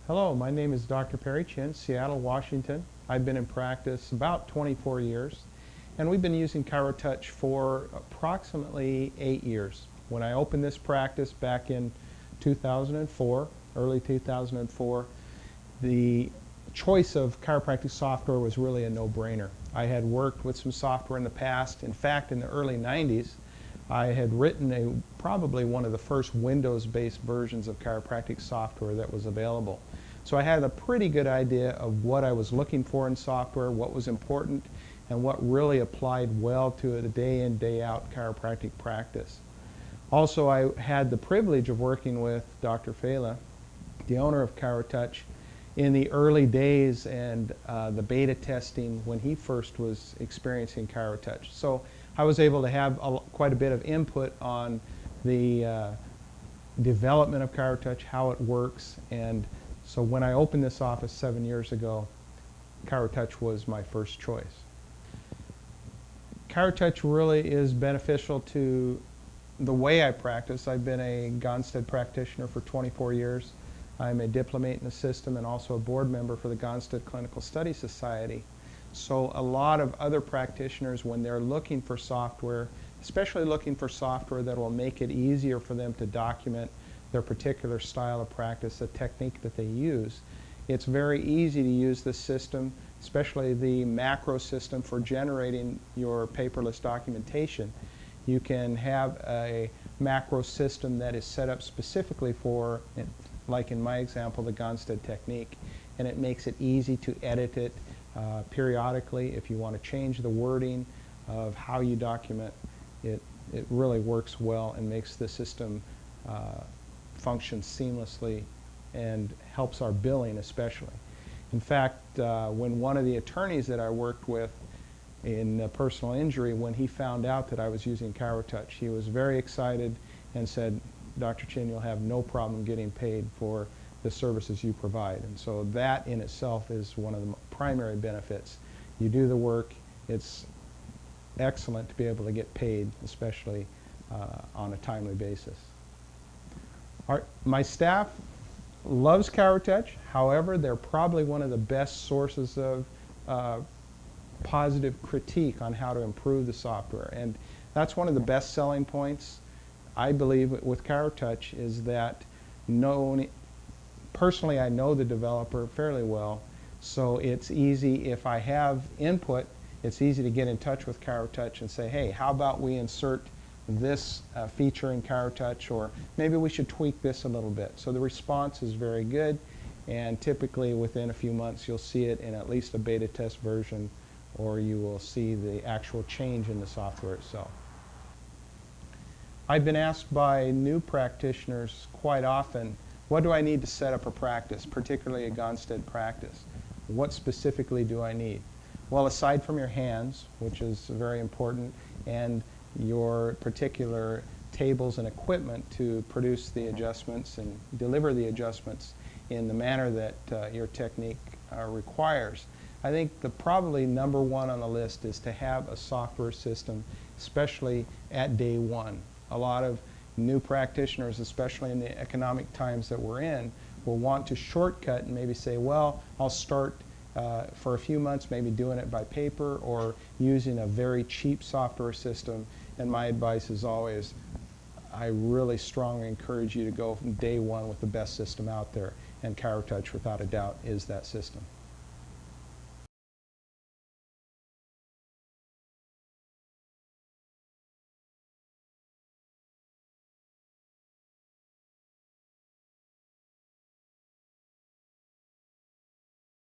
Hello, my name is Dr. Perry Chinn, Seattle, Washington. I've been in practice about 24 years, and we've been using ChiroTouch for approximately 8 years. When I opened this practice back in 2004, early 2004, the choice of chiropractic software was really a no-brainer. I had worked with some software in the past. In fact, in the early 90s, I had written probably one of the first Windows-based versions of chiropractic software that was available. So I had a pretty good idea of what I was looking for in software, what was important, and what really applied well to a day-in, day-out chiropractic practice. Also, I had the privilege of working with Dr. Fela, the owner of ChiroTouch, in the early days and the beta testing when he first was experiencing ChiroTouch. So I was able to have quite a bit of input on the development of ChiroTouch, how it works, and so when I opened this office 7 years ago, ChiroTouch was my first choice. ChiroTouch really is beneficial to the way I practice. I've been a Gonstead Practitioner for 24 years. I'm a diplomate in the system and also a board member for the Gonstead Clinical Study Society. So a lot of other practitioners, when they're looking for software, especially looking for software that will make it easier for them to document their particular style of practice, the technique that they use, it's very easy to use this system, especially the macro system for generating your paperless documentation. You can have a macro system that is set up specifically for, like in my example, the Gonstead technique, and it makes it easy to edit it periodically. If you want to change the wording of how you document, it really works well and makes the system function seamlessly and helps our billing especially. In fact, when one of the attorneys that I worked with in personal injury, when he found out that I was using ChiroTouch, he was very excited and said, "Dr. Chinn, you'll have no problem getting paid for the services you provide." And so that in itself is one of the primary benefits. You do the work, it's excellent to be able to get paid, especially on a timely basis. My staff loves ChiroTouch. However, they're probably one of the best sources of positive critique on how to improve the software. And that's one of the best selling points, I believe, with ChiroTouch, is that personally I know the developer fairly well, so it's easy, if I have input, it's easy to get in touch with ChiroTouch and say, hey, how about we insert this feature in ChiroTouch, or maybe we should tweak this a little bit. So the response is very good, and typically within a few months you'll see it in at least a beta test version, or you will see the actual change in the software itself. I've been asked by new practitioners quite often, what do I need to set up a practice, particularly a Gonstead practice? What specifically do I need? Well, aside from your hands, which is very important, and your particular tables and equipment to produce the adjustments and deliver the adjustments in the manner that your technique requires, I think the probably number one on the list is to have a software system, especially at day one. A lot of new practitioners, especially in the economic times that we're in, will want to shortcut and maybe say, well, I'll start for a few months maybe doing it by paper or using a very cheap software system. And my advice is always, I really strongly encourage you to go from day one with the best system out there, and ChiroTouch, without a doubt, is that system.